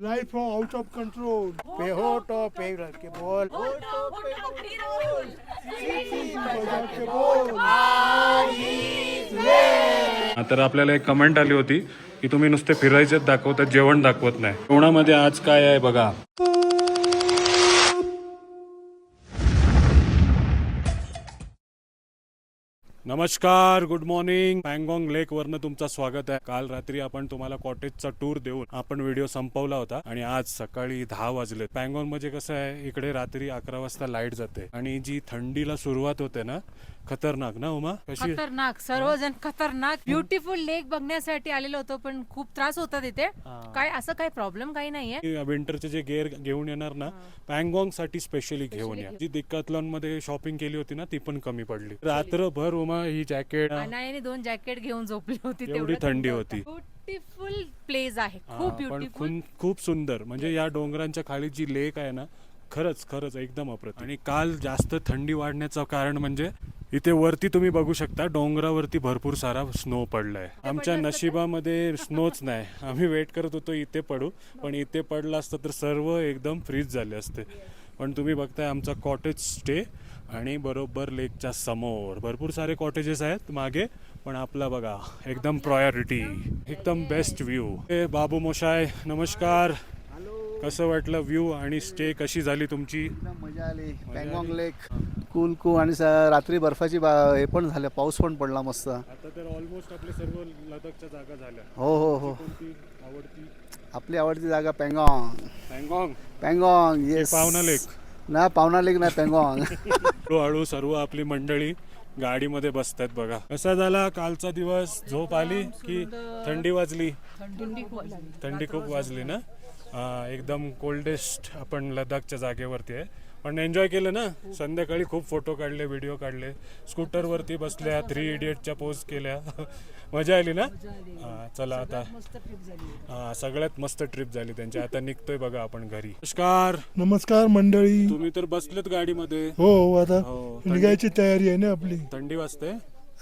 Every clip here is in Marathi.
Life out of control. पे हो तो पे रख के बोल. बजा के बोल. तर आपल्याला एक कमेंट आली होती की तुम्ही नुसते फिरायचेच दाखवतात, जेवण दाखवत नाही. जेवणामध्ये आज काय आहे बघा. नमस्कार, गुड मॉर्निंग. पँगॉंग लेक वरनं तुमचं स्वागत आहे. काल रात्री आपण तुम्हाला कॉटेजचा टूर देऊन आपण व्हिडिओ संपवला होता आणि आज सकाळी 10 वाजले. पँगॉंग म्हणजे कसं आहे, इकडे रात्री 11 वाजता लाईट जाते आणि जी थंडीला सुरुवात होते ना, खतरनाक ना उमा? कशी? खतरनाक, सर्वजण खतरनाक. ब्युटिफुल लेक बघण्यासाठी आलेलो होतो, पण खूप त्रास होता तिथे. काय असं काय प्रॉब्लेम काही नाहीये. विंटरचे जे गेअर घेऊन येणार ना, पँगॉंग साठी स्पेशली घेऊन या. जी डिकॅथलॉन मध्ये शॉपिंग केली होती ना, ती पण कमी पडली. रात्रभर उमा ही जॅकेट आणि 2 जॅकेट घेऊन झोपली होती. एवढी थंडी होती. ब्युटिफुल प्लेस आहे, खूप ब्युटिफुल, खूप सुंदर. म्हणजे या डोंगरांच्या खाली जी लेक आहे ना, खरंच एकदम अप्रतिम. आणि काल जास्त थंडी वाढण्याचं कारण म्हणजे इथे वरती तुम्ही बघू शकता, डोंगरावरती भरपूर सारा स्नो पडलाय. आमच्या नशिबामध्ये स्नोच नाही. आम्ही वेट करत होतो इथे पडू, पण इथे पडला असतं तर सर्व एकदम फ्रीज झाले असते. पण तुम्ही बघताय आमचा कॉटेज स्टे आणि बरोबर लेकच्या समोर भरपूर सारे कॉटेजेस आहेत मागे, पण आपला बघा एकदम प्रायोरिटी, एकदम बेस्ट व्ह्यू. बाबू मोशाय, नमस्कार. कसं वाटलं व्ह्यू आणि स्टे कशी झाली तुमची? एकदम मजा आली. पँगॉंग लेक कूल आणि रात्री बर्फाची हे पण झालं, पाऊस पण पडला मस्त. आता तर ऑलमोस्ट आपले सर्व लडाखच्या जागा झाल्या. हो. कोणती आवडती? आपली आवडती जागा पँगॉंग. येस. पावना लेक ना, पावना लेक नाही, पँगॉंग. हळूहळू सर्व आपली मंडळी गाडीमध्ये बसतात. बघा कसा झाला कालचा दिवस. झोप आली की थंडी वाजली? थंडी खूप वाजली ना. एकदम कोल्डेस्ट आपण लडाखच्या जागेवरती आहे, पण एन्जॉय केलं ना. संध्याकाळी खूप फोटो काढले, व्हिडिओ काढले. स्कूटरवरती बसल्या, 3 इडियटच्या पोज केल्या. मजा आली ना. चला आता सगळ्यात मस्त ट्रिप झाली त्यांची. आता निघतोय बघा आपण घरी. नमस्कार मंडळी. तुम्ही तर बसलेत गाडीमध्ये. हो, आता निघायची तयारी आहे ना आपली. थंडी वाजते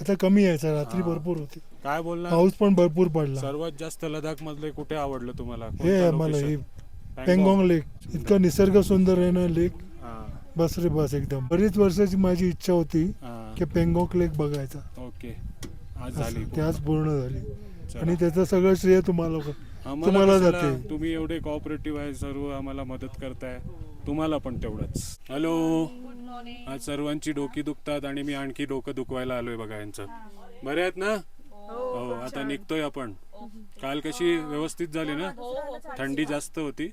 आता कमी यायचा, रात्री भरपूर होती. काय बोलणार, पाऊस पण भरपूर पडला. सर्वात जास्त लडाख मधले कुठे आवडलं तुम्हाला? हे आम्हाला हे पँगॉंग लेक. इतका निसर्ग सुंदर आहे ना लेक. बस रे बस, एकदम. बरीच वर्षाची माझी इच्छा होती की पँगॉंग लेक बघायचा. ओके, आज झाली. त्याच पूर्ण झाली आणि त्याचं सगळं श्रेय तुम्हाला जाते. तुम्ही एवढे कोऑपरेटिव्ह आहे, सर्व आम्हाला मदत करताय, तुम्हाला पण तेवढंच. हॅलो, आज सर्वांची डोकी दुखतात आणि मी आणखी डोकं दुखवायला आलोय बघा यांचं. बरे आहेत ना? हो. आता निघतोय आपण. काल कशी व्यवस्थित झाली ना? थंडी जास्त होती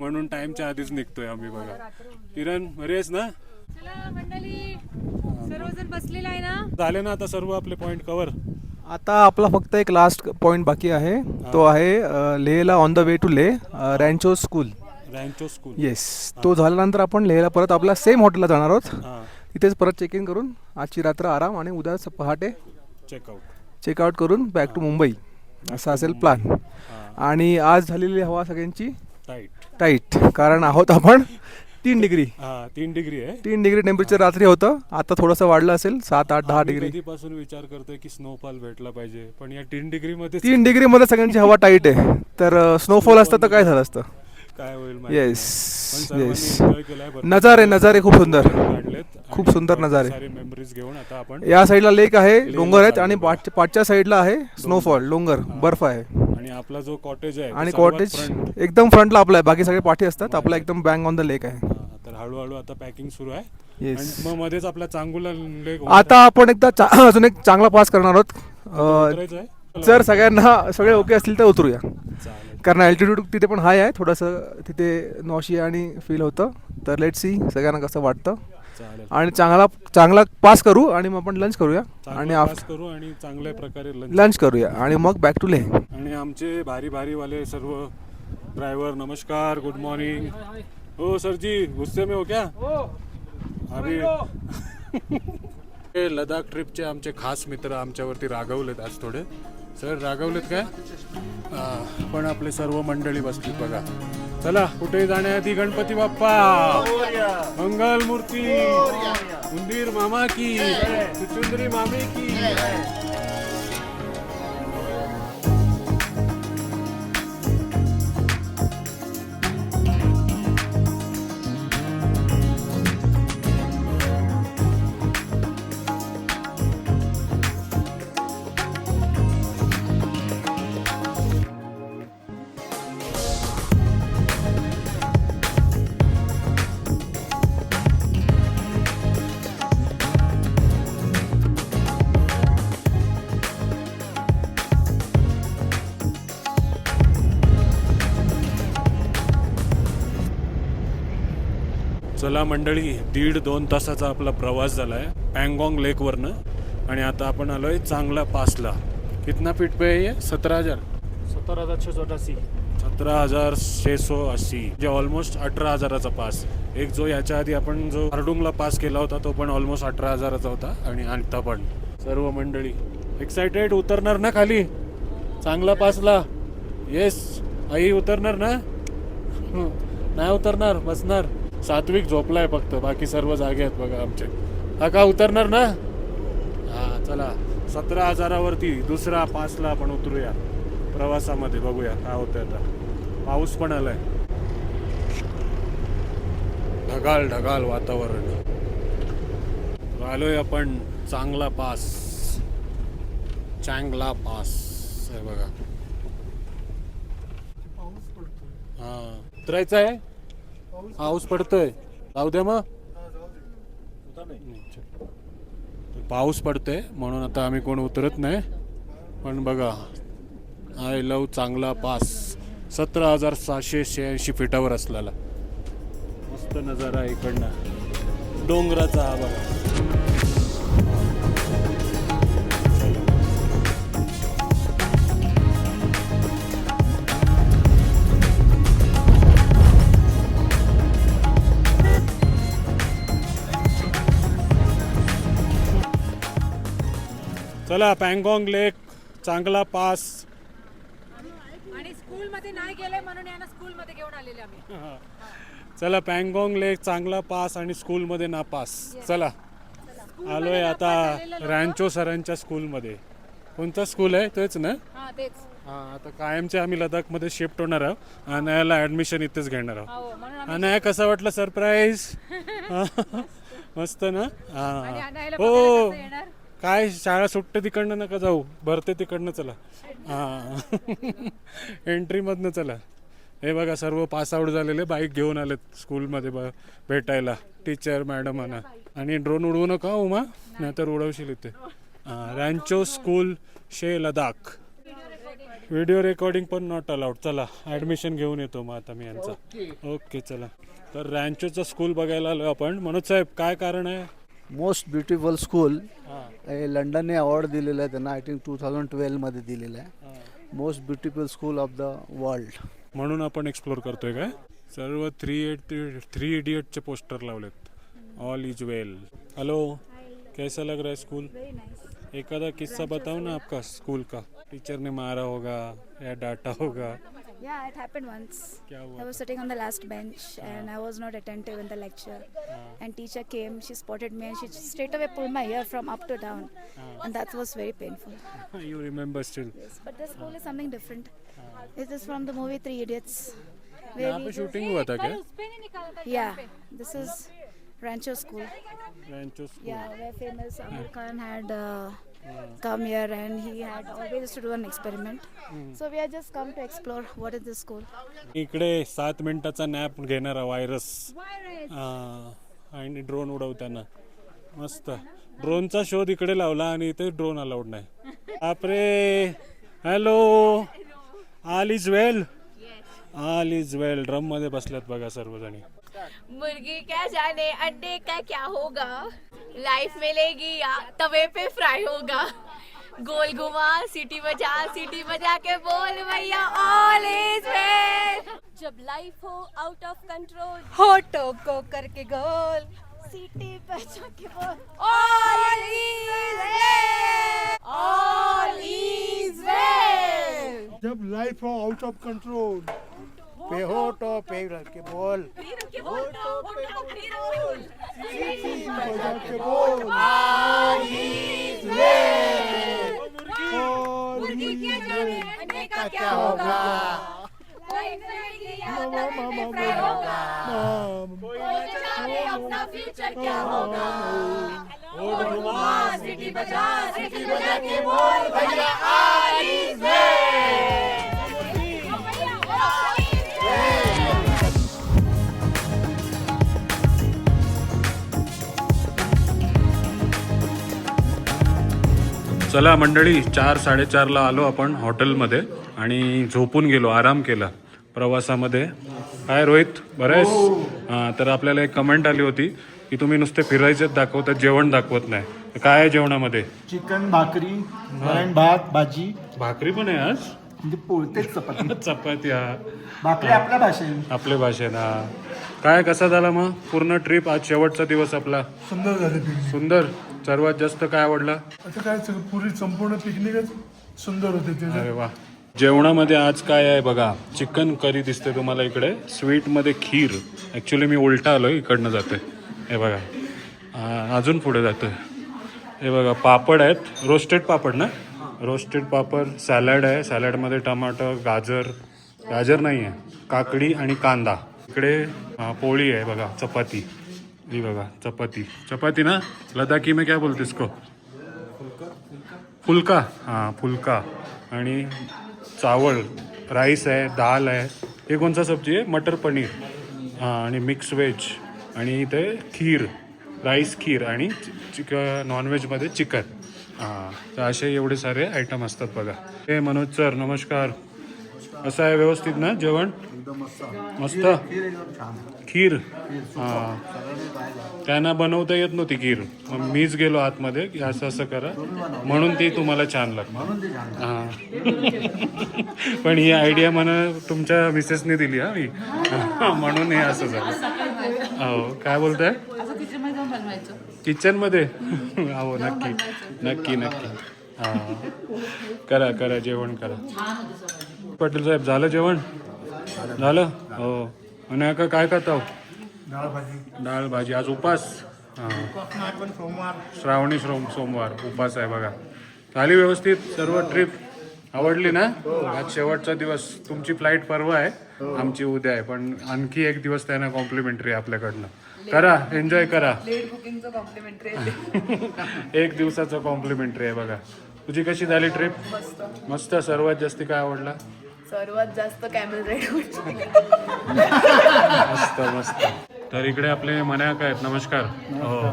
म्हणून टाइमच्या आधीच निघतोय आम्ही बघा. किरण, बरे आहेस ना? चला मंडळी, सर्वजण बसलेला आहे ना. झाले ना आता सर्व आपले पॉइंट कव्हर. आता आपला फक्त एक लास्ट पॉइंट बाकी आहे. तो आहे लेहला on the way to Leh, Rancho school. Yes. तो झाल्यानंतर आपण लेहला परत आपल्या सेम हॉटेलला जाणार आहोत. तिथेच परत चेक इन करून आजची रात्र आराम आणि उद्या पहाटे चेकआउट करून बॅक टू मुंबई, असा असेल प्लॅन. आणि आज झालेली हवा सगळ्यांची टाईट, कारण आहोत आपण 3 डिग्री. 3 डिग्री आहे. 3 डिग्री टेम्परेचर रात्री होतं. आता थोडंसं वाढलं असेल, 7, 8, 10 डिग्री. कधीपासून विचार करतोय की स्नोफॉल भेटला पाहिजे, पण या 3 डिग्रीमध्ये सगळ्यांची हवा टाईट आहे. तर स्नोफॉल असतं तर काय झालं असतं. काय होईल? येस. नजारे खूप सुंदर नजारे. मेमरीज घेऊन आता आपण या साईडला लेक आहे, डोंगर आहेत, आणि पाठच्या साईडला आहे स्नोफॉल, डोंगर, बर्फ आहे. आणि आपला जो कॉटेज आहे, आणि कॉटेज एकदम फ्रंटला आपला आहे. बाकी सगळे पाठी असतात, आपला एकदम बँग ऑन द लेक आहे. तर हळूहळू आता पॅकिंग सुरू आहे. मग मध्येच आपला चांगुला लेक. आता आपण एकदा अजून एक चांगला पास करणार आहोत. जर सगळे ओके असतील तर उतरूया, कारण अल्टिट्यूड तिथे पण हाय आहे. थोडंसं तिथे नॉशी आणि फील होतं. तर लेट्स सी सगळ्यांना कसं वाटतं. आणि चांगला पास करू आणि मग आपण लंच करूया आणि चांगल्या प्रकारे लंच करूया आणि मग बॅक टू लेह. आणि आमचे भारी वाले सर्व ड्रायव्हर, नमस्कार, गुड मॉर्निंग. हो सर जी, गुस्से में हो क्या? अभी लडाख ट्रिपचे आमचे खास मित्र आमच्यावरती रागवलेत आज थोडे. सर रागवलेत काय? पण आपले सर्व मंडळी बसलीत बघा. चला, कुठे जाण्याआधी गणपती बाप्पा मंगल मूर्ती, उंदीर मामा की, चुचुंदरी मामी की. चला मंडळी, 1.5-2 तासाचा आपला प्रवास झाला आहे पँगॉंग लेकवरनं आणि आता आपण आलोय चांगला पासला. कितना फीट पे आहे 17,000 17,680 म्हणजे ऑलमोस्ट 18,000चा पास. एक जो याच्या आधी आपण जो अर्डुंगला पास केला होता तो पण ऑलमोस्ट 18,000चा होता. आणि आता पण सर्व मंडळी एक्साइटेड. उतरणार ना खाली चांगला पासला? येस. आई उतरणार ना? नाही उतरणार, बसणार. सात्विक झोपलाय फक्त, बाकी सर्व जागे आहेत बघा आमचे. हा का उतरणार ना? हा चला 17,000वरती दुसरा पासला आपण उतरूया प्रवासामध्ये. बघूया काय होतंय आता. पाऊस पण आलाय, ढगाळ ढगाळ वातावरण. आलोय आपण चांगला पास, चांगला पास आहे बघा. हा उतरायचं आहे, पाऊस पडतोय. जाऊ दे मग. पाऊस पडतोय म्हणून आता आम्ही कोण उतरत नाही. पण बघा, आय लव चांगला पास 17,786 फीटावर असलेला मस्त नजारा आहे इकडनं डोंगराचा. हा बघा. चला पँगॉंग लेक चांगला पास. आणि स्कूल मध्ये नाही गेले म्हणून यांना स्कूल मध्ये घेऊन आलेले आम्ही. चला पँगॉंग लेक चांगला पास आणि स्कूलमध्ये नापास. चला आलोय आता रॅन्चो सरांच्या स्कूलमध्ये. कोणता स्कूल आहे तेच ना? हा तेच. हा आता कायमचे आम्ही लडाखमध्ये शिफ्ट होणार आहोत. अनायाला ॲडमिशन इथेच घेणार आहोत. हो, म्हणून आम्ही- अनाया कसं वाटलं सरप्राईज? मस्त ना? आणि हा आणायला हो. बघायला कसं येणार? काय शाळा सुटते तिकडनं नका जाऊ, भरते तिकडनं. चला हां एंट्रीमधनं चला. हे बघा सर्व पासआउट झालेले बाईक घेऊन आलेत स्कूलमध्ये भेटायला टीचर मॅडमांना. आणि ड्रोन उडवू नका उमा, नाहीतर उडवशील इथे. रॅन्चो स्कूल शे लडाख. व्हिडिओ रेकॉर्डिंग पण नॉट अलाउड. चला ॲडमिशन घेऊन येतो मग आता मी यांचा. ओके चला. तर रॅन्चोचं स्कूल बघायला आलो आपण. मनोज साहेब काय कारण आहे? मोस्ट ब्युटिफुल स्कूल हां हे लंडनने अवॉर्ड दिलेलं आहे त्यांना. आय थिंक 2012मध्ये दिलेलं आहे. Most beautiful school of the world. म्हणून आपण एक्सप्लोर करतोय काय. सर्व 3 इडियटचे पोस्टर लावलेत. All is well. हेलो, कैसा लग रहा है स्कूल? एखादा किस्सा बताओ ना आपका स्कूल का. टीचर ने मारा होगा या डांटा होगा. Yeah, it happened once. क्या हुआ? I was sitting on the last bench and I was not attentive in the lecture. And teacher came, she spotted me and she straight away pulled my hair from up to down. And that was very painful. You remember still? Yes, but this school is something different. It is from the movie Three Idiots. यहाँ पे शूटिंग हुआ था क्या? उस पे नहीं निकाला था. Yeah, this is Rancho School. Rancho school. Yeah, where famous Amir Khan had come here and he had always to do an experiment. So we are just come to explore what is this school. इकडे 7 मिनिटाचा नॅप घेणारा व्हायरस. आणि ड्रोन उडवताना मस्त. ड्रोनचा शोध इकडे लावला आणि इथे ड्रोन अलाउड नाही. बापरे. Hello, all is well. All is well. Drum मध्ये बसल्यात बघा सर्वजणी. मुर्गी क्या जाने अंडे का क्या होगा, लाइफ मिलेगी या तवे पे फ्राई होगा. गोल घुमा सीटी बजा के बोल भैया ऑल इज वेल. जब लाइफ हो आउट ऑफ कंट्रोल, होठों को करके गोल, सीटी बजा के बोल all is well, all is well. जब लाइफ हो आउट ऑफ कंट्रोल, पे हो तो पे रख के बोल. बजा के बोल. मुर्गी क्या जाने अंडे का क्या होगा. अपना फ्यूचर क्या होगा. सिटी बजा के बोल भैया ऑल इज वेल. चला मंडळी, 4-4:30ला आलो आपण हॉटेलमध्ये आणि झोपून गेलो, आराम केला. प्रवासामध्ये. काय रोहित, बरं आहेस? हां, तर आपल्याला एक कमेंट आली होती की तुम्ही नुसते फिरायचेच दाखवतात, जेवण दाखवत नाही. तर काय आहे जेवणामध्ये? चिकन, भाकरी, वरण भात, भाजी, भाकरी पण आहे आज. म्हणजे पोळतेच चपाती. चपाती, हा, भाकरी आपल्या भाषेत. आपल्या भाषेत. हा, काय कसा झाला मग पूर्ण ट्रिप? आज शेवटचा दिवस आपला. सुंदर झाले पिकनिक. सुंदर. सर्वात जास्त काय आवडलं? आता काय पुरी संपूर्ण पिकनिकच सुंदर होते ते. अरे वा. जेवणामध्ये आज काय आहे बघा, चिकन करी दिसते तुम्हाला इकडे, स्वीटमध्ये खीर. ॲक्च्युली मी उलटा आलो, इकडनं जाते. हे बघा, अजून पुढे जातं. हे बघा, पापड आहेत, रोस्टेड पापड ना, रोस्टेड पापड. सॅलड आहे, सॅलडमध्ये टमाटर, गाजर नाही आहे, काकडी आणि कांदा. इकडे पोळी आहे बघा, चपाती. ही बघा चपाती ना, लदाखी में क्या बोलते इसको? फुलका. हां, फुलका. आणि चावल, राईस आहे, दाल आहे. हे कोणता सब्जी आहे? मटर पनीर. हां, आणि मिक्स व्हेज. आणि इथे खीर, राईस खीर आणि नॉनव्हेजमध्ये चिकन. हां, तर असे एवढे सारे आयटम असतात बघा. हे मनोज सर, नमस्कार. असं आहे व्यवस्थित ना जेवण? मस्त. खीर. हां, त्यांना बनवता येत नव्हती खीर, मग मीच गेलो आतमध्ये की असं असं करा, म्हणून ती तुम्हाला छान लागते. हां, पण ही आयडिया मला तुमच्या मिसेसने दिली. हा, मी म्हणून हे असं झालं. हो, काय बोलताय? किचनमध्ये? हो, नक्की. हां, करा जेवण करा. पाटील साहेब, झालं जेवण? झालं. हो. आणि आता काय खाता? डाळ भाजी. आज उपास. हां, श्रावणी सोमवार उपास आहे बघा. झाली व्यवस्थित सर्व ट्रिप? आवडली ना? आज शेवटचा दिवस. तुमची फ्लाईट परवा आहे, आमची उद्या आहे, पण आणखी एक दिवस त्यांना कॉम्प्लिमेंटरी आपल्याकडनं. करा, एन्जॉय करा. एक दिवसाचं कॉम्प्लिमेंटरी आहे बघा. तुझी कशी झाली ट्रिप? मस्त. सर्वात जास्ती काय आवडला? सर्वात जास्त कॅमेल राईड. मस्त. तर इकडे आपले मनाक आहेत. नमस्कार. हो,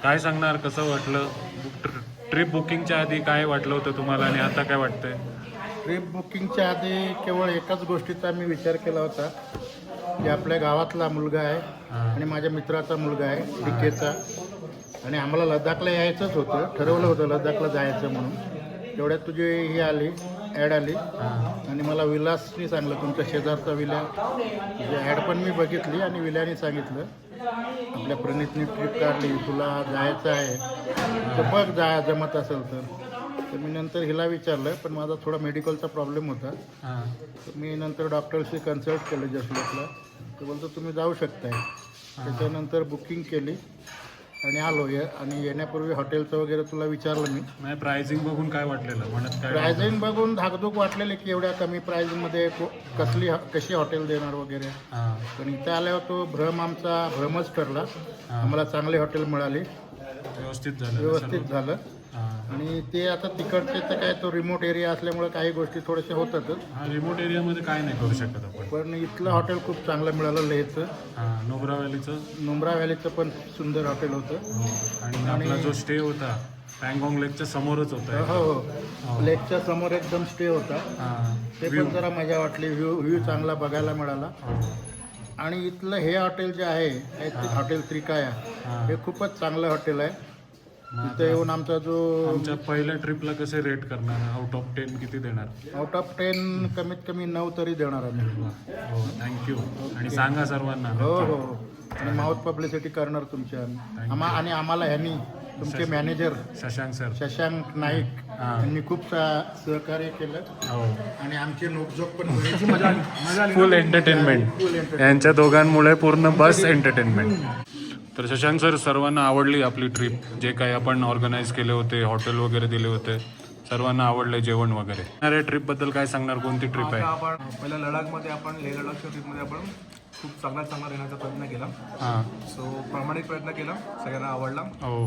काय सांगणार, कसं वाटलं? ट्रिप बुकिंगच्या आधी काय वाटलं होतं तुम्हाला आणि आता काय वाटतंय? ट्रिप बुकिंगच्या आधी केवळ एकाच गोष्टीचा मी विचार केला होता की आपल्या गावातला मुलगा आहे आणि माझ्या मित्राचा मुलगा आहे, डिकेचा, आणि आम्हाला लडाखला यायचंच होतं. ठरवलं होतं लडाखला जायचं म्हणून. तेवढ्यात तुझी ही आली, ॲड आली, आणि मला विलासनी सांगलं, तुमच्या शेजारचा विला. ॲड पण मी बघितली आणि विल्याने सांगितलं आपल्या प्रणितनी ट्रिप काढली, तुला जायचं आहे तर बघ, जमत असेल तर मी नंतर हिला विचारलं, पण माझा थोडा मेडिकलचा प्रॉब्लेम होता. तर मी नंतर डॉक्टरशी कन्सल्ट केलं जसलोकला. तर बोलतो तुम्ही जाऊ शकताय. त्याच्यानंतर बुकिंग केली आणि आलो. आणि येण्यापूर्वी हॉटेलचं वगैरे तुला विचारलं मी. प्राइसिंग बघून काय वाटलेलं? म्हणत काय? प्राइसिंग बघून धाकधूक वाटलेले की एवढ्या कमी प्राइसमध्ये कशी हॉटेल देणार वगैरे. पण इथं आल्यावर तो आमचा भ्रमच ठरला. आम्हाला चांगली हॉटेल मिळाली, व्यवस्थित झालं. आणि ते आता तिकडचे तर काय, तो रिमोट एरिया असल्यामुळे काही गोष्टी थोड्याशा होतातच. रिमोट एरियामध्ये काय नाही करू शकत आपण. पण इथलं हॉटेल खूप चांगलं मिळालं लेहचं. नुब्रा व्हॅलीचं पण सुंदर हॉटेल होतं. आणि आपला जो स्टे होता पँगॉंग लेकच्या समोरच होता. हो, लेकच्या समोर एकदम स्टे होता. ते पण जरा मजा वाटली. व्ह्यू चांगला बघायला मिळाला. आणि इथलं हे हॉटेल जे आहे, हॉटेल त्रिकाया, हे खूपच चांगलं हॉटेल आहे. इथं येऊन आमचा आमच्या पहिल्या ट्रिपला कसे रेट करणार? आउट ऑफ 10 किती देणार? आउट ऑफ 10 कमीत कमी 9 तरी देणार आम्ही. हो, थँक्यू. आणि सांगा सर्वांना. हो. आणि माउथ पब्लिसिटी करणार तुमच्या. आणि आम्हाला ह्यांनी, तुमचे मॅनेजर शशांक नाईक यांनी खूप सहकार्य केलं. आणि आमची नोकझोक पण फुल एंटरटेनमेंट. यांच्या दोघांमुळे पूर्ण बस एंटरटेनमेंट. तर शशांक सर, सर्वांना आवडली आपली ट्रिप? जे काही आपण ऑर्गनाईज केले होते, हॉटेल वगैरे दिले होते, सर्वांना आवडले जेवण वगैरे? अरे, ट्रिपबद्दल काय सांगणार? कोणती ट्रिप आहे? आपण पहिल्या लडाखमध्ये, आपण लेह लडाखच्या ट्रिपमध्ये आपण खूप चांगला राहण्याचा प्रयत्न केला. सो प्रामाणिक प्रयत्न केला, सगळ्यांना आवडला. हो.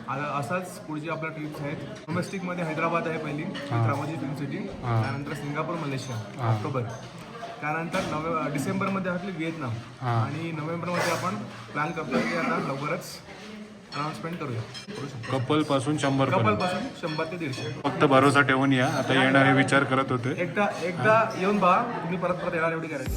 आता असाच पुढची आपल्या ट्रिप्स आहेत. डोमेस्टिकमध्ये हैदराबाद आहे पहिली, रामोजी फिल्म सिटी. त्यानंतर सिंगापूर, मलेशिया ऑक्टोबर. त्यानंतर डिसेंबरमध्ये आपली व्हिएतनाम. आणि नोव्हेंबरमध्ये आपण प्लॅन करतो की आता लवकरच अनाउन्समेंट करूया करू शकतो कपल पासून 100 पर्यंत. कपलपासून 100 ते 150. फक्त भरोसा ठेवून या. आता येणारे विचार करत होते. एकदा येऊन पहा, तुम्ही परत येणार एवढी गॅरंटी.